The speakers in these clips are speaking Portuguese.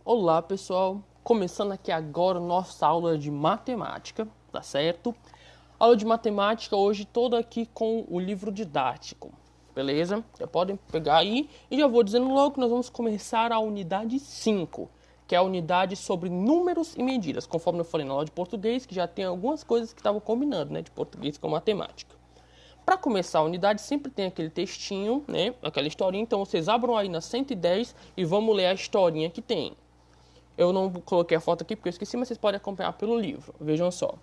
Olá pessoal, começando aqui agora nossa aula de matemática, tá certo? Aula de matemática hoje toda aqui com o livro didático, beleza? Já podem pegar aí e já vou dizendo logo que nós vamos começar a unidade 5, que é a unidade sobre números e medidas, conforme eu falei na aula de português, que já tem algumas coisas que estavam combinando, né, de português com matemática. Para começar a unidade sempre tem aquele textinho, né, aquela historinha, então vocês abram aí na 110 e vamos ler a historinha que tem. Eu não coloquei a foto aqui porque eu esqueci, mas vocês podem acompanhar pelo livro. Vejam só.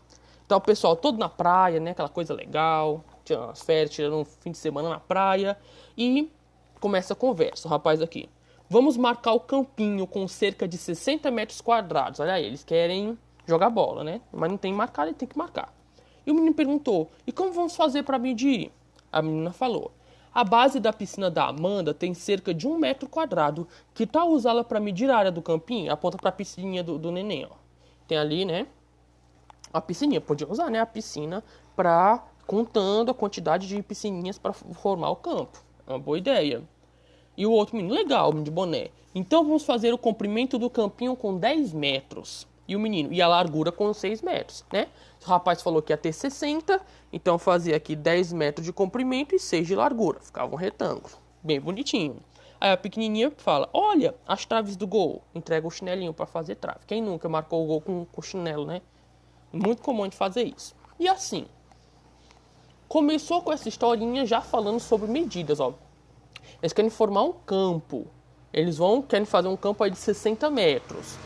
Então o pessoal todo na praia, né? Aquela coisa legal, tirando as férias, tirando um fim de semana na praia. E começa a conversa, o rapaz aqui. Vamos marcar o campinho com cerca de 60 metros quadrados. Olha aí, eles querem jogar bola, né? Mas não tem marcado, ele tem que marcar. E o menino perguntou, e como vamos fazer para medir? A menina falou. A base da piscina da Amanda tem cerca de 1 metro quadrado. Que tal usá-la para medir a área do campinho? Aponta para a piscininha do neném, ó. Tem ali, né? A piscininha. Podia usar, né? A piscina para contando a quantidade de piscininhas para formar o campo. É uma boa ideia. E o outro menino, legal, de boné. Então vamos fazer o comprimento do campinho com 10 metros. E o menino, e a largura com 6 metros, né? O rapaz falou que ia ter 60, então fazia aqui 10 metros de comprimento e 6 de largura. Ficava um retângulo, bem bonitinho. Aí a pequenininha fala, olha, as traves do gol. Entrega o chinelinho para fazer trave. Quem nunca marcou o gol com chinelo, né? Muito comum de fazer isso. E assim, começou com essa historinha já falando sobre medidas, ó. Eles querem formar um campo. Querem fazer um campo aí de 60 metros.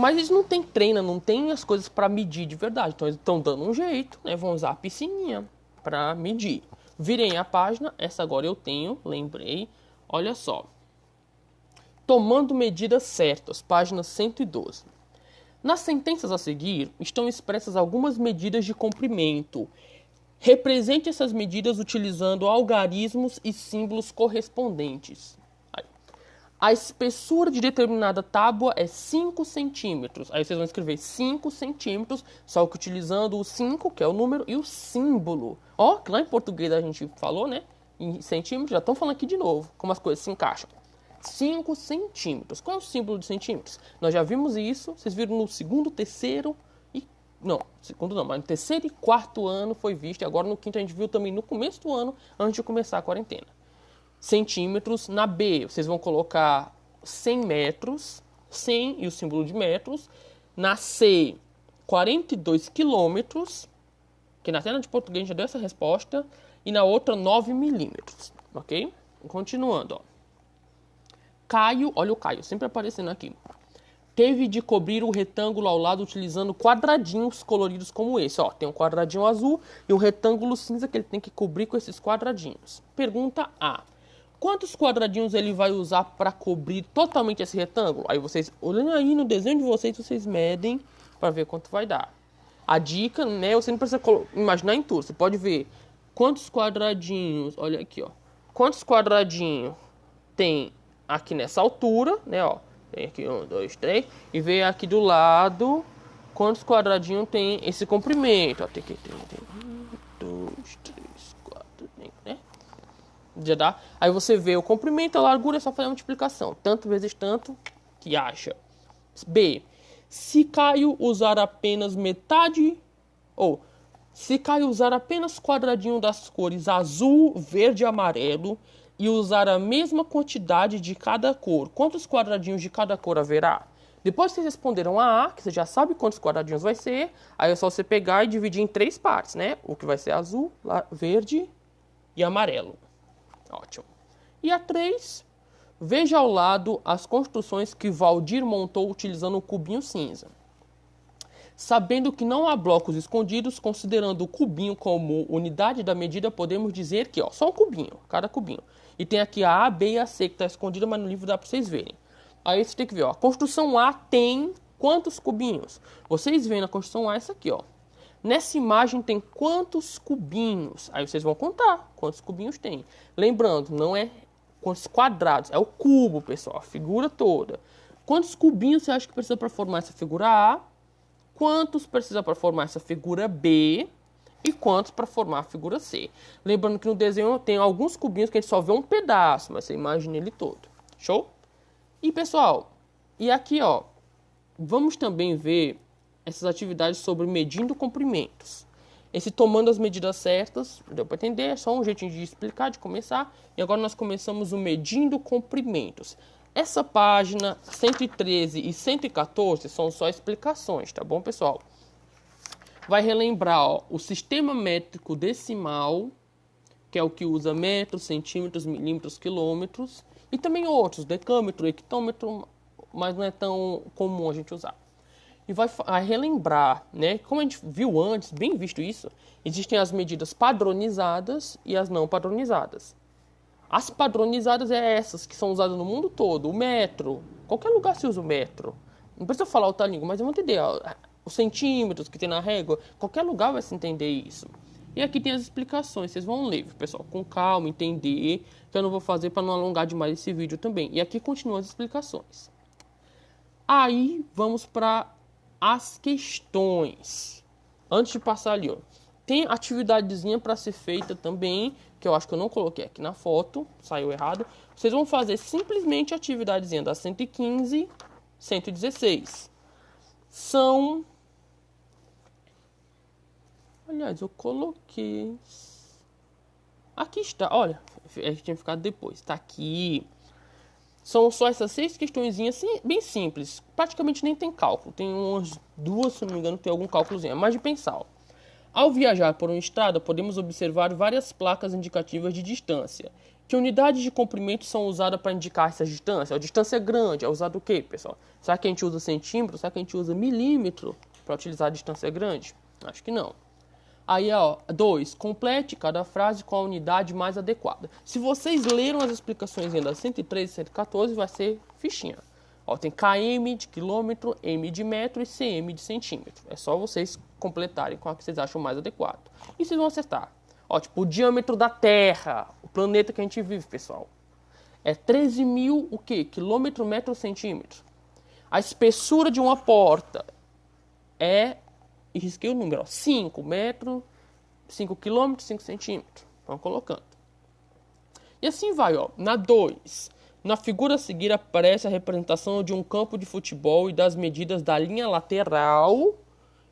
Mas eles não têm treino, não tem as coisas para medir de verdade. Então eles estão dando um jeito, né? Vão usar a piscininha para medir. Virem a página, essa agora eu tenho, lembrei. Olha só. Tomando medidas certas, página 112. Nas sentenças a seguir, estão expressas algumas medidas de comprimento. Represente essas medidas utilizando algarismos e símbolos correspondentes. A espessura de determinada tábua é 5 centímetros. Aí vocês vão escrever 5 centímetros, só que utilizando o 5, que é o número, e o símbolo. Ó, que lá em português a gente falou, né? Em centímetros, já estão falando aqui de novo, como as coisas se encaixam. 5 centímetros. Qual é o símbolo de centímetros? Nós já vimos isso, vocês viram no segundo, terceiro e... Não, segundo não, mas no terceiro e quarto ano foi visto, e agora no quinto a gente viu também no começo do ano, antes de começar a quarentena. Centímetros. Na B, vocês vão colocar 100 metros, 100 e o símbolo de metros. Na C, 42 quilômetros, que na cena de português a gente já deu essa resposta. E na outra, 9 milímetros, ok? Continuando, ó. Caio, olha o Caio, sempre aparecendo aqui. Teve de cobrir o retângulo ao lado utilizando quadradinhos coloridos como esse. Ó, tem um quadradinho azul e um retângulo cinza que ele tem que cobrir com esses quadradinhos. Pergunta A. Quantos quadradinhos ele vai usar para cobrir totalmente esse retângulo? Aí vocês, olhando aí no desenho de vocês, vocês medem para ver quanto vai dar. A dica, né, você não precisa imaginar em tudo. Você pode ver quantos quadradinhos, olha aqui, ó. Quantos quadradinhos tem aqui nessa altura, né, ó. Tem aqui 1, 2, 3. E ver aqui do lado quantos quadradinhos tem esse comprimento. Ó, tem 1, 2, 3, 4, 5, né? Já dá. Aí você vê o comprimento, a largura, é só fazer a multiplicação. Tanto vezes tanto que acha. B. Se Caio usar apenas metade... Ou, se Caio usar apenas quadradinho das cores azul, verde e amarelo e usar a mesma quantidade de cada cor, quantos quadradinhos de cada cor haverá? Depois que vocês responderam a A, que você já sabe quantos quadradinhos vai ser, aí é só você pegar e dividir em 3 partes, né? O que vai ser azul, verde e amarelo. Ótimo. E a 3, veja ao lado as construções que Valdir montou utilizando o cubinho cinza. Sabendo que não há blocos escondidos, considerando o cubinho como unidade da medida, podemos dizer que, ó, só um cubinho, cada cubinho. E tem aqui a B e a C que está escondida, mas no livro dá para vocês verem. Aí você tem que ver, ó, a construção A tem quantos cubinhos? Vocês veem na construção A essa aqui, ó. Nessa imagem tem quantos cubinhos? Aí vocês vão contar quantos cubinhos tem. Lembrando, não é quantos quadrados, é o cubo, pessoal, a figura toda. Quantos cubinhos você acha que precisa para formar essa figura A? Quantos precisa para formar essa figura B? E quantos para formar a figura C? Lembrando que no desenho tem alguns cubinhos que a gente só vê um pedaço, mas você imagina ele todo. Show? E pessoal, E aqui, ó, vamos também ver essas atividades sobre medindo comprimentos. Esse tomando as medidas certas, deu para entender, é só um jeitinho de explicar, de começar. E agora nós começamos o medindo comprimentos. Essa página 113 e 114 são só explicações, tá bom, pessoal? Vai relembrar, ó, o sistema métrico decimal, que é o que usa metros, centímetros, milímetros, quilômetros, e também outros, decâmetro, hectômetro, mas não é tão comum a gente usar. E vai relembrar, né? Como a gente viu antes, bem visto isso, existem as medidas padronizadas e as não padronizadas. As padronizadas é essas que são usadas no mundo todo, o metro. Qualquer lugar se usa o metro. Não precisa falar outra língua, mas eu vou entender. Ó, os centímetros que tem na régua, qualquer lugar vai se entender isso. E aqui tem as explicações, vocês vão ler, pessoal, com calma, entender, que eu não vou fazer para não alongar demais esse vídeo também. E aqui continuam as explicações. Aí vamos para as questões. Antes de passar ali, ó, tem atividadezinha para ser feita também, que eu acho que eu não coloquei aqui na foto, saiu errado. Vocês vão fazer simplesmente a atividadezinha da 115, 116. São... Aliás, eu coloquei... Aqui está, olha, a gente tinha ficado depois, tá aqui. São só essas 6 questõezinhas bem simples. Praticamente nem tem cálculo. Tem umas 2, se não me engano, tem algum cálculozinho. É mais de pensar. Ó. Ao viajar por uma estrada, podemos observar várias placas indicativas de distância. Que unidades de comprimento são usadas para indicar essa distância? A distância é grande. É usado o quê, pessoal? Será que a gente usa centímetro? Será que a gente usa milímetro para utilizar a distância grande? Acho que não. Aí, ó, 2. Complete cada frase com a unidade mais adequada. Se vocês leram as explicações ainda 113 e 114, vai ser fichinha. Ó, tem km de quilômetro, m de metro e cm de centímetro. É só vocês completarem com a que vocês acham mais adequado. E vocês vão acertar. Ó, tipo, o diâmetro da Terra, o planeta que a gente vive, pessoal, é 13 mil, o quê? Quilômetro, metro, centímetro. A espessura de uma porta é... E risquei o número, ó, 5 metros, 5 quilômetros, 5 centímetros. Vamos colocando. E assim vai, ó. Na 2. Na figura a seguir aparece a representação de um campo de futebol e das medidas da linha lateral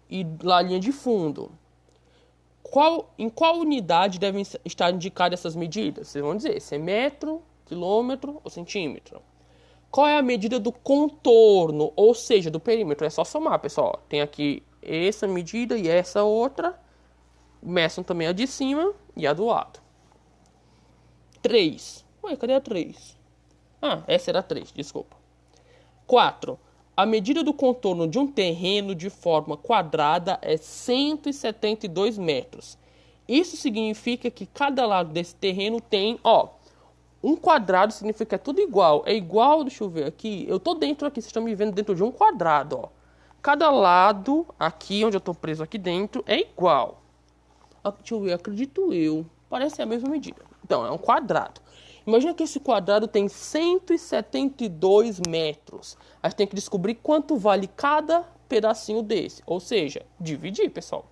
e da linha de fundo. Em qual unidade devem estar indicadas essas medidas? Vocês vão dizer se é metro, quilômetro ou centímetro. Qual é a medida do contorno, ou seja, do perímetro? É só somar, pessoal. Tem aqui essa medida e essa outra. Meçam também a de cima e a do lado. 3. Ué, cadê a 3? Ah, essa era a 3, desculpa. 4. A medida do contorno de um terreno de forma quadrada é 172 metros. Isso significa que cada lado desse terreno tem, ó, um quadrado significa que é tudo igual. É igual, deixa eu ver aqui. Eu tô dentro aqui, vocês estão me vendo dentro de um quadrado, ó. Cada lado, aqui onde eu tô preso aqui dentro, é igual. Deixa eu ver, acredito eu. Parece a mesma medida. Então, é um quadrado. Imagina que esse quadrado tem 172 metros. A gente tem que descobrir quanto vale cada pedacinho desse. Ou seja, dividir, pessoal.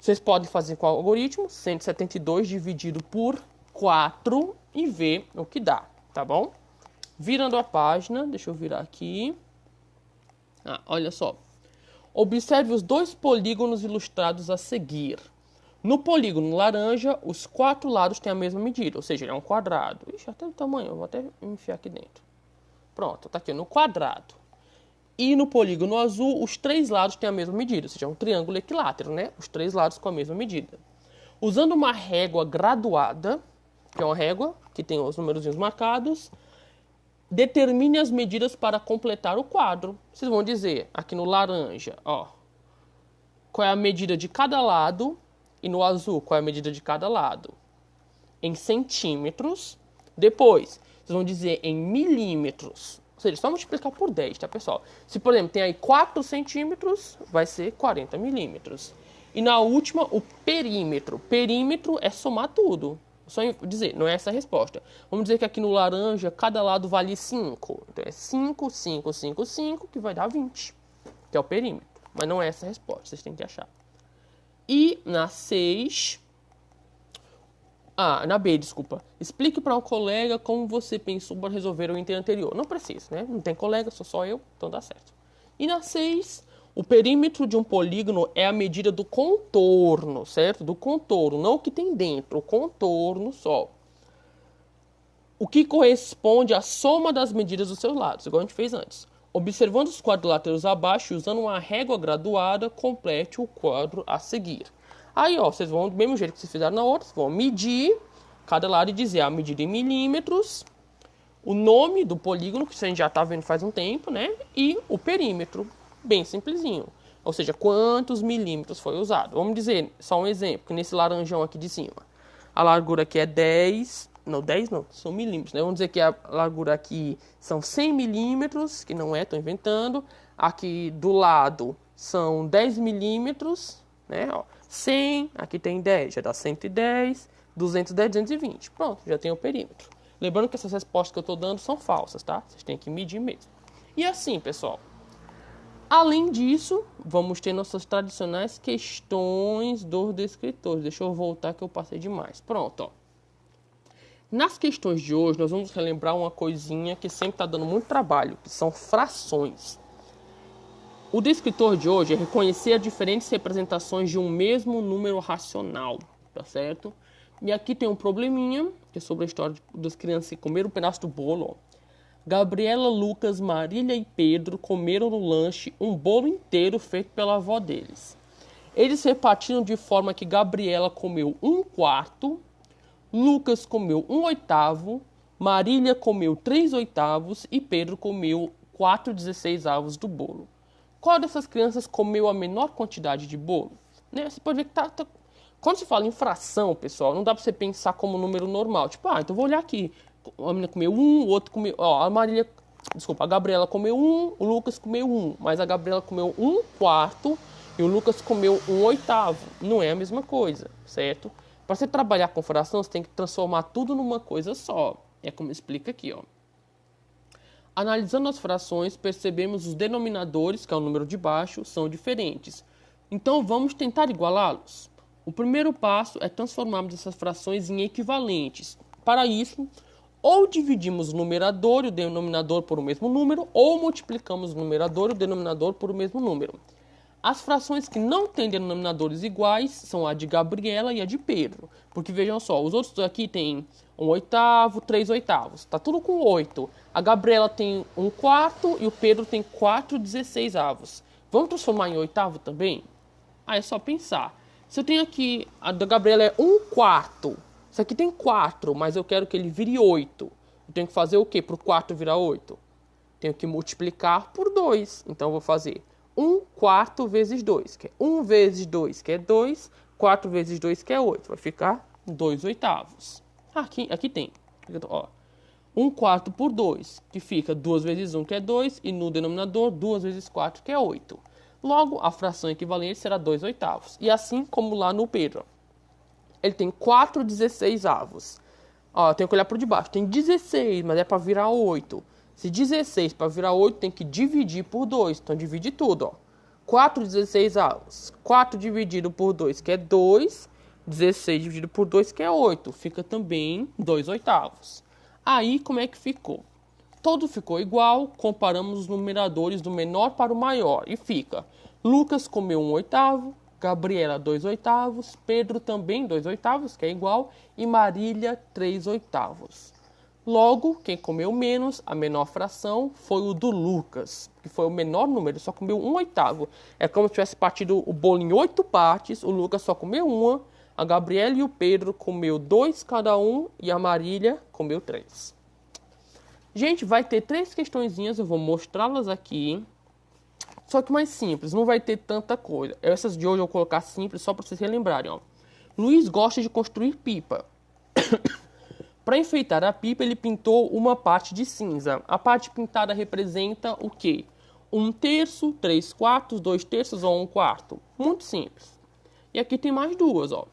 Vocês podem fazer com o algoritmo 172 dividido por 4 e ver o que dá, tá bom? Virando a página, deixa eu virar aqui. Olha só. Observe os 2 polígonos ilustrados a seguir. No polígono laranja, os 4 lados têm a mesma medida, ou seja, ele é um quadrado. Ixi, até o tamanho, eu vou até enfiar aqui dentro. Pronto, tá aqui no quadrado. E no polígono azul, os 3 lados têm a mesma medida, ou seja, é um triângulo equilátero, né? Os 3 lados com a mesma medida. Usando uma régua graduada, que é uma régua que tem os númerozinhos marcados, determine as medidas para completar o quadro. Vocês vão dizer, aqui no laranja, ó, qual é a medida de cada lado, e no azul, qual é a medida de cada lado? Em centímetros. Depois, vocês vão dizer em milímetros. Ou seja, só multiplicar por 10, tá, pessoal? Se, por exemplo, tem aí 4 centímetros, vai ser 40 milímetros. E na última, o perímetro. Perímetro é somar tudo. Só dizer, não é essa a resposta. Vamos dizer que aqui no laranja, cada lado vale 5. Então é 5, 5, 5, 5, que vai dar 20. Que é o perímetro. Mas não é essa a resposta, vocês têm que achar. E na 6, Na B, desculpa. Explique para um colega como você pensou para resolver o item anterior. Não precisa, né? Não tem colega, sou só eu, então dá certo. E na 6, o perímetro de um polígono é a medida do contorno, certo? Do contorno, não o que tem dentro, o contorno só. O que corresponde à soma das medidas dos seus lados, igual a gente fez antes. Observando os quadriláteros abaixo e usando uma régua graduada, complete o quadro a seguir. Aí, ó, vocês vão, do mesmo jeito que vocês fizeram na outra, vocês vão medir cada lado e dizer a medida em milímetros, o nome do polígono, que a gente já está vendo faz um tempo, né? E o perímetro, bem simplesinho. Ou seja, quantos milímetros foi usado. Vamos dizer, só um exemplo, que nesse laranjão aqui de cima. A largura aqui é 10... Não, 10 não, são milímetros, né? Vamos dizer que a largura aqui são 100 milímetros, que não é, estou inventando. Aqui do lado são 10 milímetros, né? Ó, 100, aqui tem 10, já dá 110, 210, 220. Pronto, já tem o perímetro. Lembrando que essas respostas que eu estou dando são falsas, tá? Vocês têm que medir mesmo. E assim, pessoal. Além disso, vamos ter nossas tradicionais questões dos descritores. Deixa eu voltar que eu passei demais. Pronto, ó. Nas questões de hoje, nós vamos relembrar uma coisinha que sempre está dando muito trabalho, que são frações. O descritor de hoje é reconhecer as diferentes representações de um mesmo número racional, tá certo? E aqui tem um probleminha, que é sobre a história das crianças que comeram um pedaço do bolo. Ó. Gabriela, Lucas, Marília e Pedro comeram no lanche um bolo inteiro feito pela avó deles. Eles repartiram de forma que Gabriela comeu 1/4, Lucas comeu 1/8, Marília comeu 3/8 e Pedro comeu 4/16 do bolo. Qual dessas crianças comeu a menor quantidade de bolo? Né? Você pode ver que quando se fala em fração, pessoal, não dá para você pensar como número normal. Tipo, então vou olhar aqui. A menina comeu 1, o outro comeu... Ó, a Gabriela comeu 1, o Lucas comeu 1. Mas a Gabriela comeu 1/4 e o Lucas comeu 1/8. Não é a mesma coisa, certo? Para você trabalhar com fração, você tem que transformar tudo numa coisa só. É como explica aqui, ó. Analisando as frações, percebemos os denominadores, que é o número de baixo, são diferentes. Então, vamos tentar igualá-los. O primeiro passo é transformarmos essas frações em equivalentes. Para isso, ou dividimos o numerador e o denominador por o mesmo número, ou multiplicamos o numerador e o denominador por o mesmo número. As frações que não têm denominadores iguais são a de Gabriela e a de Pedro. Porque vejam só, os outros aqui tem 1/8, 3/8. Tá tudo com 8. A Gabriela tem 1/4 e o Pedro tem 4/16. Vamos transformar em oitavo também? É só pensar. Se eu tenho aqui, a da Gabriela é 1/4. Isso aqui tem 4, mas eu quero que ele vire 8. Eu tenho que fazer o quê para o 4 virar 8? Tenho que multiplicar por 2. Então eu vou fazer 1/4 vezes 2, que é 1 vezes 2, que é 2, 4 vezes 2, que é 8. Vai ficar 2/8. Aqui tem, ó, 1/4 por 2, que fica 2 vezes 1, que é 2, e no denominador 2 vezes 4, que é 8. Logo, a fração equivalente será 2/8. E assim como lá no Pedro, ele tem 4/16. Ó, tem que olhar por debaixo, tem 16, mas é para virar 8. Se 16 para virar 8, tem que dividir por 2. Então, divide tudo, ó. 4/16. 4 dividido por 2, que é 2. 16 dividido por 2, que é 8. Fica também 2/8. Aí, como é que ficou? Todo ficou igual. Comparamos os numeradores do menor para o maior. E fica: Lucas comeu 1/8. Gabriela 2/8. Pedro também 2/8, que é igual. E Marília 3/8. Logo, quem comeu menos, a menor fração, foi o do Lucas, que foi o menor número, só comeu 1/8. É como se tivesse partido o bolo em 8 partes, o Lucas só comeu 1, a Gabriela e o Pedro comeu 2 cada um e a Marília comeu 3. Gente, vai ter 3 questõezinhas, eu vou mostrá-las aqui, só que mais simples, não vai ter tanta coisa. Essas de hoje eu vou colocar simples só para vocês relembrarem. Ó. Luiz gosta de construir pipa. Para enfeitar a pipa, ele pintou uma parte de cinza. A parte pintada representa o quê? 1/3, 3/4, 2/3 ou 1/4? Muito simples. E aqui tem mais duas, ó.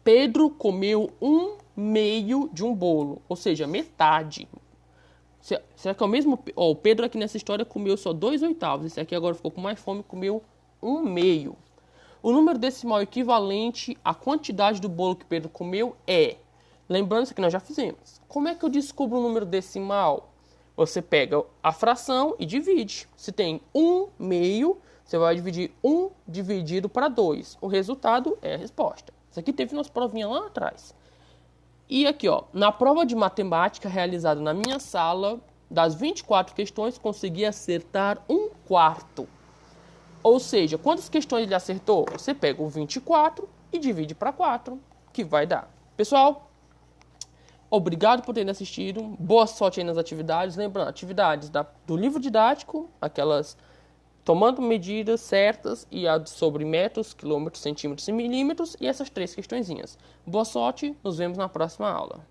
Pedro comeu 1/2 de um bolo, ou seja, metade. Será que é o mesmo? Ó, o Pedro aqui nessa história comeu só 2/8. Esse aqui agora ficou com mais fome e comeu 1/2. O número decimal equivalente à quantidade do bolo que Pedro comeu é... Lembrando isso que nós já fizemos. Como é que eu descubro o número decimal? Você pega a fração e divide. Se tem 1/2, você vai dividir 1 dividido para 2. O resultado é a resposta. Isso aqui teve nas provinhas lá atrás. E aqui, ó, na prova de matemática realizada na minha sala, das 24 questões, consegui acertar 1/4. Ou seja, quantas questões ele acertou? Você pega o 24 e divide para 4, que vai dar. Pessoal, obrigado por terem assistido. Boa sorte aí nas atividades. Lembrando, atividades do livro didático, aquelas tomando medidas certas e a sobre metros, quilômetros, centímetros e milímetros, e essas 3 questõezinhas. Boa sorte, nos vemos na próxima aula.